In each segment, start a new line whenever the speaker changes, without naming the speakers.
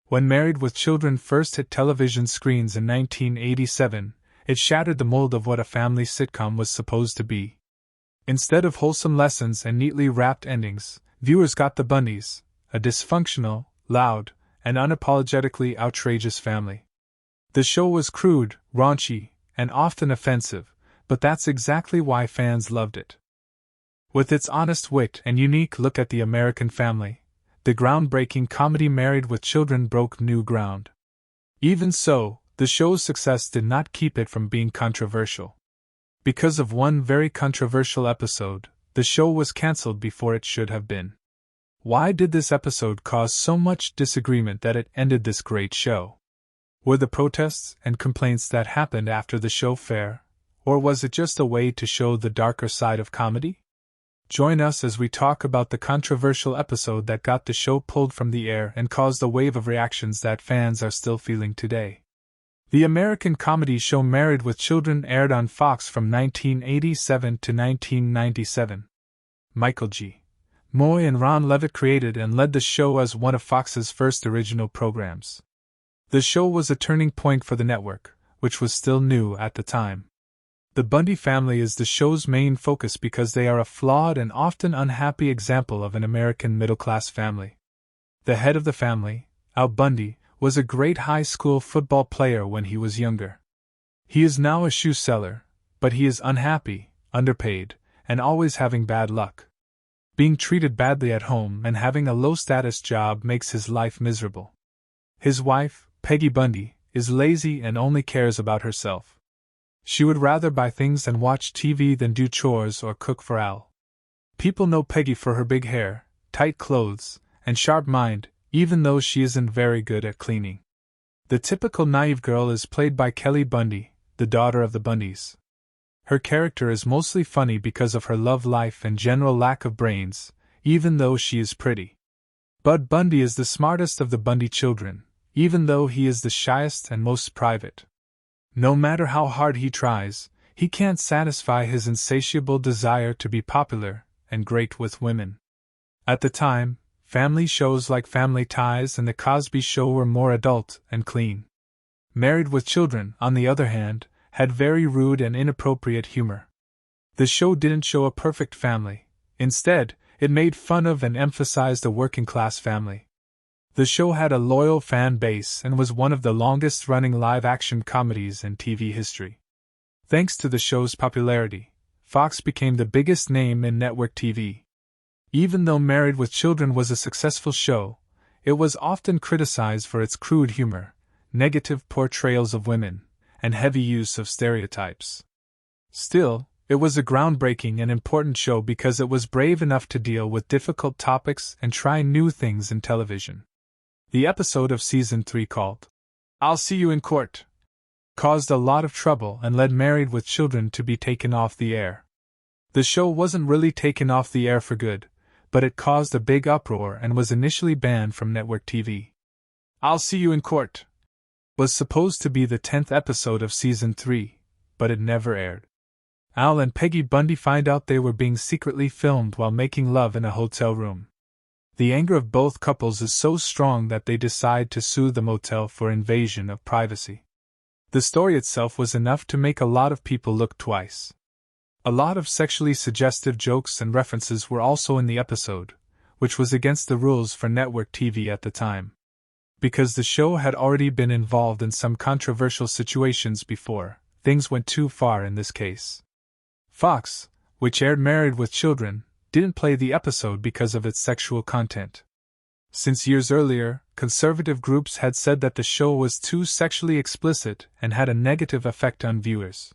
When Married with Children first hit television screens in 1987, it shattered the mold of what a family sitcom was supposed to be. Instead of wholesome lessons and neatly wrapped endings, viewers got the Bundys, a dysfunctional, loud, and unapologetically outrageous family. The show was crude, raunchy, and often offensive, but that's exactly why fans loved it. With its honest wit and unique look at the American family, the groundbreaking comedy Married with Children broke new ground. Even so, the show's success did not keep it from being controversial. Because of one very controversial episode, the show was cancelled before it should have been. Why did this episode cause so much disagreement that it ended this great show? Were the protests and complaints that happened after the show fair, or was it just a way to show the darker side of comedy? Join us as we talk about the controversial episode that got the show pulled from the air and caused a wave of reactions that fans are still feeling today. The American comedy show Married with Children aired on Fox from 1987 to 1997. Michael G. Moy and Ron Levitt created and led the show as one of Fox's first original programs. The show was a turning point for the network, which was still new at the time. The Bundy family is the show's main focus because they are a flawed and often unhappy example of an American middle-class family. The head of the family, Al Bundy, was a great high school football player when he was younger. He is now a shoe seller, but he is unhappy, underpaid, and always having bad luck. Being treated badly at home and having a low-status job makes his life miserable. His wife, Peggy Bundy, is lazy and only cares about herself. She would rather buy things and watch TV than do chores or cook for Al. People know Peggy for her big hair, tight clothes, and sharp mind, even though she isn't very good at cleaning. The typical naive girl is played by Kelly Bundy, the daughter of the Bundys. Her character is mostly funny because of her love life and general lack of brains, even though she is pretty. Bud Bundy is the smartest of the Bundy children, even though he is the shyest and most private. No matter how hard he tries, he can't satisfy his insatiable desire to be popular and great with women. At the time, family shows like Family Ties and The Cosby Show were more adult and clean. Married with Children, on the other hand, had very rude and inappropriate humor. The show didn't show a perfect family. Instead, it made fun of and emphasized a working-class family. The show had a loyal fan base and was one of the longest-running live-action comedies in TV history. Thanks to the show's popularity, Fox became the biggest name in network TV. Even though Married with Children was a successful show, it was often criticized for its crude humor, negative portrayals of women, and heavy use of stereotypes. Still, it was a groundbreaking and important show because it was brave enough to deal with difficult topics and try new things in television. The episode of Season 3 called, "I'll See You in Court," caused a lot of trouble and led Married with Children to be taken off the air. The show wasn't really taken off the air for good, but it caused a big uproar and was initially banned from network TV. "I'll See You in Court" was supposed to be the 10th episode of Season 3, but it never aired. Al and Peggy Bundy find out they were being secretly filmed while making love in a hotel room. The anger of both couples is so strong that they decide to sue the motel for invasion of privacy. The story itself was enough to make a lot of people look twice. A lot of sexually suggestive jokes and references were also in the episode, which was against the rules for network TV at the time. Because the show had already been involved in some controversial situations before, things went too far in this case. Fox, which aired Married with Children, didn't play the episode because of its sexual content. Since years earlier, conservative groups had said that the show was too sexually explicit and had a negative effect on viewers.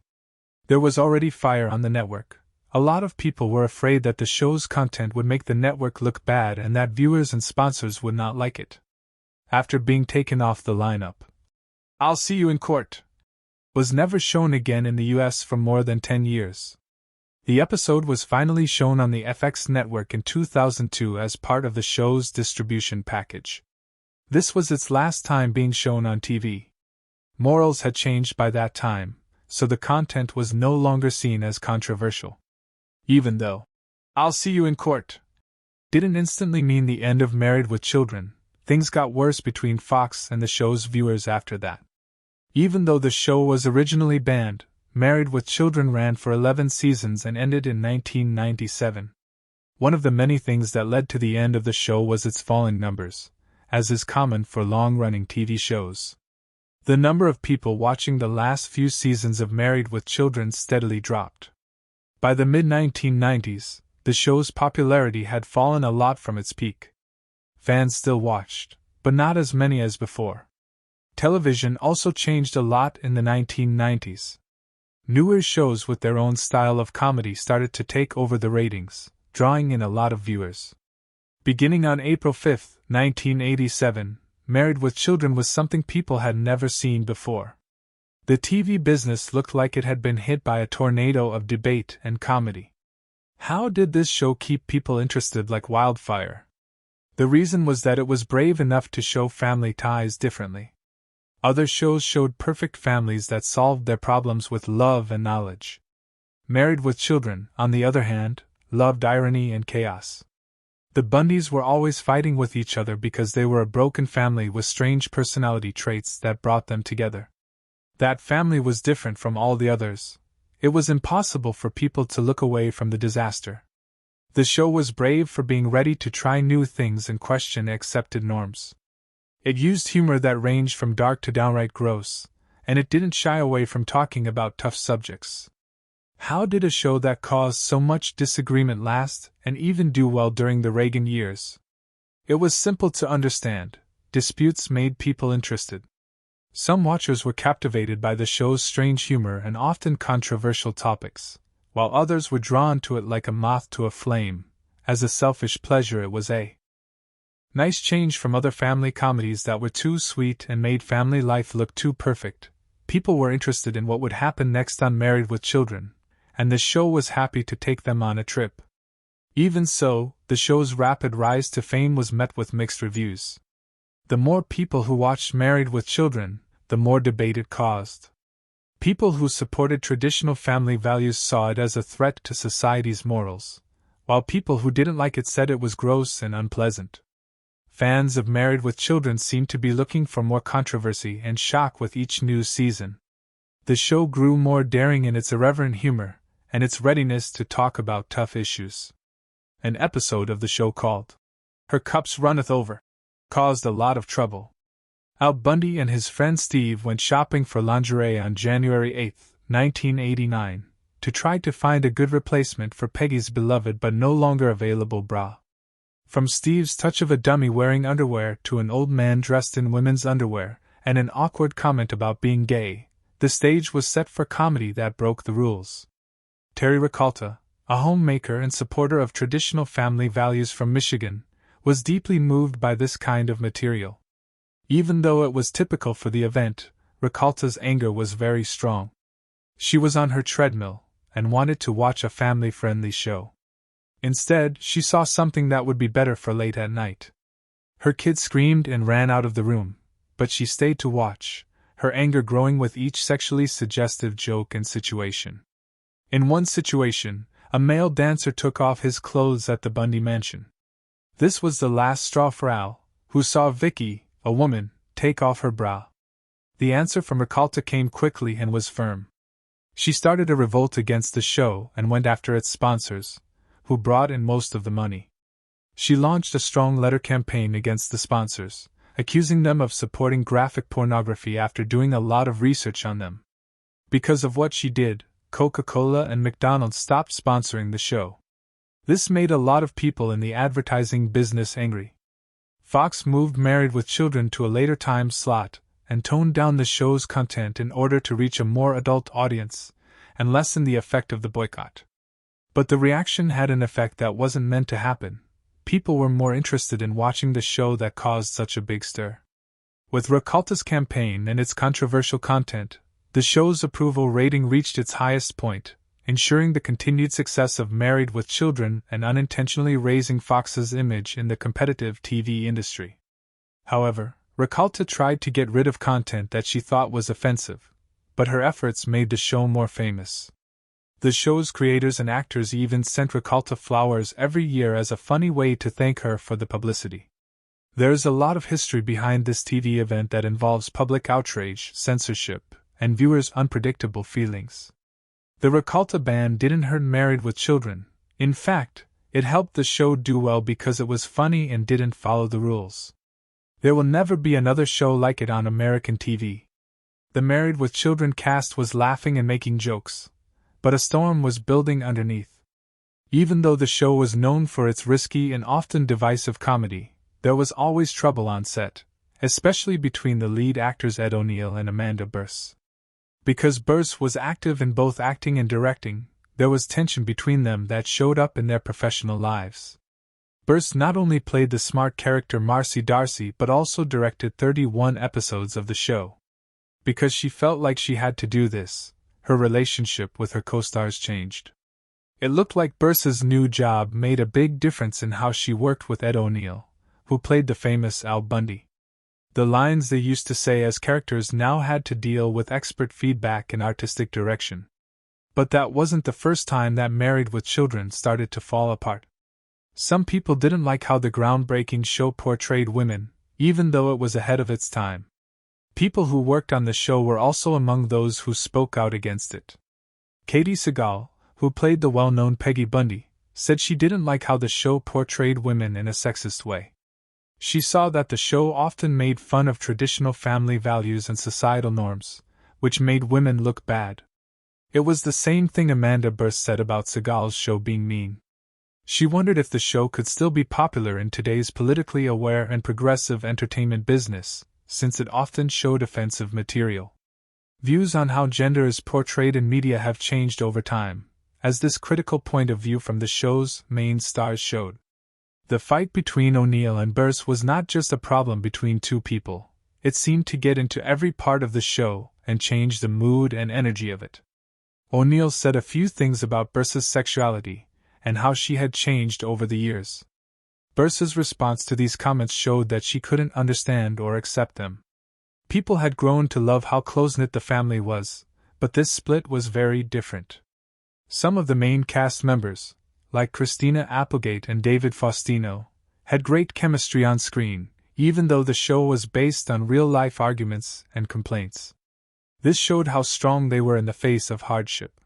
There was already fire on the network. A lot of people were afraid that the show's content would make the network look bad and that viewers and sponsors would not like it. After being taken off the lineup, "I'll See You in Court" was never shown again in the US for more than 10 years. The episode was finally shown on the FX network in 2002 as part of the show's distribution package. This was its last time being shown on TV. Morals had changed by that time, so the content was no longer seen as controversial. Even though "I'll See You in Court" didn't instantly mean the end of Married with Children, things got worse between Fox and the show's viewers after that. Even though the show was originally banned, Married with Children ran for 11 seasons and ended in 1997. One of the many things that led to the end of the show was its falling numbers, as is common for long-running TV shows. The number of people watching the last few seasons of Married with Children steadily dropped. By the mid-1990s, the show's popularity had fallen a lot from its peak. Fans still watched, but not as many as before. Television also changed a lot in the 1990s. Newer shows with their own style of comedy started to take over the ratings, drawing in a lot of viewers. Beginning on April 5, 1987, Married with Children was something people had never seen before. The TV business looked like it had been hit by a tornado of debate and comedy. How did this show keep people interested like wildfire? The reason was that it was brave enough to show family ties differently. Other shows showed perfect families that solved their problems with love and knowledge. Married with Children, on the other hand, loved irony and chaos. The Bundys were always fighting with each other because they were a broken family with strange personality traits that brought them together. That family was different from all the others. It was impossible for people to look away from the disaster. The show was brave for being ready to try new things and question accepted norms. It used humor that ranged from dark to downright gross, and it didn't shy away from talking about tough subjects. How did a show that caused so much disagreement last and even do well during the Reagan years? It was simple to understand. Disputes made people interested. Some watchers were captivated by the show's strange humor and often controversial topics, while others were drawn to it like a moth to a flame. As a selfish pleasure, it was a nice change from other family comedies that were too sweet and made family life look too perfect. People were interested in what would happen next on Married with Children, and the show was happy to take them on a trip. Even so, the show's rapid rise to fame was met with mixed reviews. The more people who watched Married with Children, the more debate it caused. People who supported traditional family values saw it as a threat to society's morals, while people who didn't like it said it was gross and unpleasant. Fans of Married with Children seemed to be looking for more controversy and shock with each new season. The show grew more daring in its irreverent humor and its readiness to talk about tough issues. An episode of the show called "Her Cups Runneth Over" caused a lot of trouble. Al Bundy and his friend Steve went shopping for lingerie on January 8, 1989, to try to find a good replacement for Peggy's beloved but no longer available bra. From Steve's touch of a dummy wearing underwear to an old man dressed in women's underwear and an awkward comment about being gay, the stage was set for comedy that broke the rules. Terry Ricalta, a homemaker and supporter of traditional family values from Michigan, was deeply moved by this kind of material. Even though it was typical for the event, Ricalta's anger was very strong. She was on her treadmill and wanted to watch a family-friendly show. Instead, she saw something that would be better for late at night. Her kids screamed and ran out of the room, but she stayed to watch, her anger growing with each sexually suggestive joke and situation. In one situation, a male dancer took off his clothes at the Bundy mansion. This was the last straw for Al, who saw Vicky, a woman, take off her bra. The answer from Ricalta came quickly and was firm. She started a revolt against the show and went after its sponsors, who brought in most of the money. She launched a strong letter campaign against the sponsors, accusing them of supporting graphic pornography after doing a lot of research on them. Because of what she did, Coca-Cola and McDonald's stopped sponsoring the show. This made a lot of people in the advertising business angry. Fox moved Married with Children to a later time slot and toned down the show's content in order to reach a more adult audience and lessen the effect of the boycott. But the reaction had an effect that wasn't meant to happen. People were more interested in watching the show that caused such a big stir. With Ricalta's campaign and its controversial content, the show's approval rating reached its highest point, ensuring the continued success of Married with Children and unintentionally raising Fox's image in the competitive TV industry. However, Ricalta tried to get rid of content that she thought was offensive, but her efforts made the show more famous. The show's creators and actors even sent Ricalta flowers every year as a funny way to thank her for the publicity. There's a lot of history behind this TV event that involves public outrage, censorship, and viewers' unpredictable feelings. The Reculta ban didn't hurt Married with Children. In fact, it helped the show do well because it was funny and didn't follow the rules. There will never be another show like it on American TV. The Married with Children cast was laughing and making jokes, but a storm was building underneath. Even though the show was known for its risky and often divisive comedy, there was always trouble on set, especially between the lead actors Ed O'Neill and Amanda Bearse. Because Bearse was active in both acting and directing, there was tension between them that showed up in their professional lives. Bearse not only played the smart character Marcy Darcy but also directed 31 episodes of the show. Because she felt like she had to do this, her relationship with her co-stars changed. It looked like Bearse's new job made a big difference in how she worked with Ed O'Neill, who played the famous Al Bundy. The lines they used to say as characters now had to deal with expert feedback and artistic direction. But that wasn't the first time that Married with Children started to fall apart. Some people didn't like how the groundbreaking show portrayed women, even though it was ahead of its time. People who worked on the show were also among those who spoke out against it. Katie Sagal, who played the well-known Peggy Bundy, said she didn't like how the show portrayed women in a sexist way. She saw that the show often made fun of traditional family values and societal norms, which made women look bad. It was the same thing Amanda Bearse said about Sagal's show being mean. She wondered if the show could still be popular in today's politically aware and progressive entertainment business, since it often showed offensive material. Views on how gender is portrayed in media have changed over time, as this critical point of view from the show's main stars showed. The fight between O'Neill and Bearse was not just a problem between two people, it seemed to get into every part of the show and change the mood and energy of it. O'Neill said a few things about Bearse's sexuality and how she had changed over the years. Bearse's response to these comments showed that she couldn't understand or accept them. People had grown to love how close-knit the family was, but this split was very different. Some of the main cast members, like Christina Applegate and David Faustino, had great chemistry on screen, even though the show was based on real-life arguments and complaints. This showed how strong they were in the face of hardship.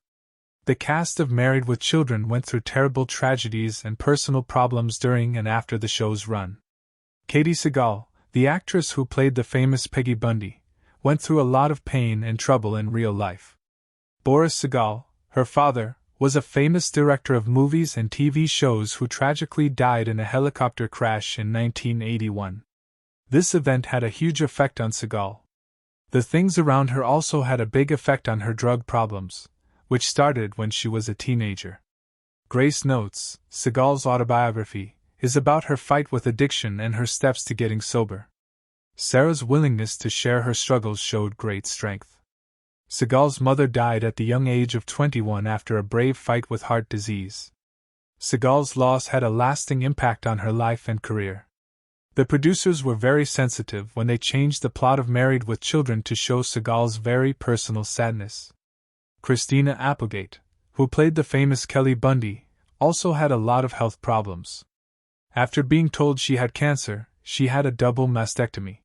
The cast of Married with Children went through terrible tragedies and personal problems during and after the show's run. Katie Sagal, the actress who played the famous Peggy Bundy, went through a lot of pain and trouble in real life. Boris Sagal, her father, was a famous director of movies and TV shows who tragically died in a helicopter crash in 1981. This event had a huge effect on Sagal. The things around her also had a big effect on her drug problems, which started when she was a teenager. Grace notes, Sagal's autobiography is about her fight with addiction and her steps to getting sober. Sarah's willingness to share her struggles showed great strength. Sagal's mother died at the young age of 21 after a brave fight with heart disease. Sagal's loss had a lasting impact on her life and career. The producers were very sensitive when they changed the plot of Married with Children to show Sagal's very personal sadness. Christina Applegate, who played the famous Kelly Bundy, also had a lot of health problems. After being told she had cancer, she had a double mastectomy.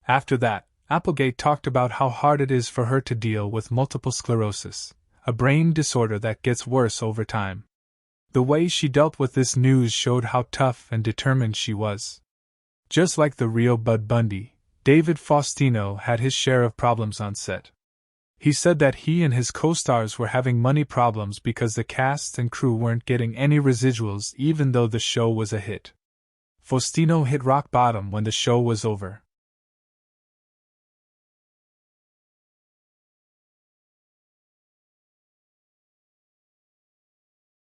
After that, Applegate talked about how hard it is for her to deal with multiple sclerosis, a brain disorder that gets worse over time. The way she dealt with this news showed how tough and determined she was. Just like the real Bud Bundy, David Faustino had his share of problems on set. He said that he and his co-stars were having money problems because the cast and crew weren't getting any residuals even though the show was a hit. Faustino hit rock bottom when the show was over.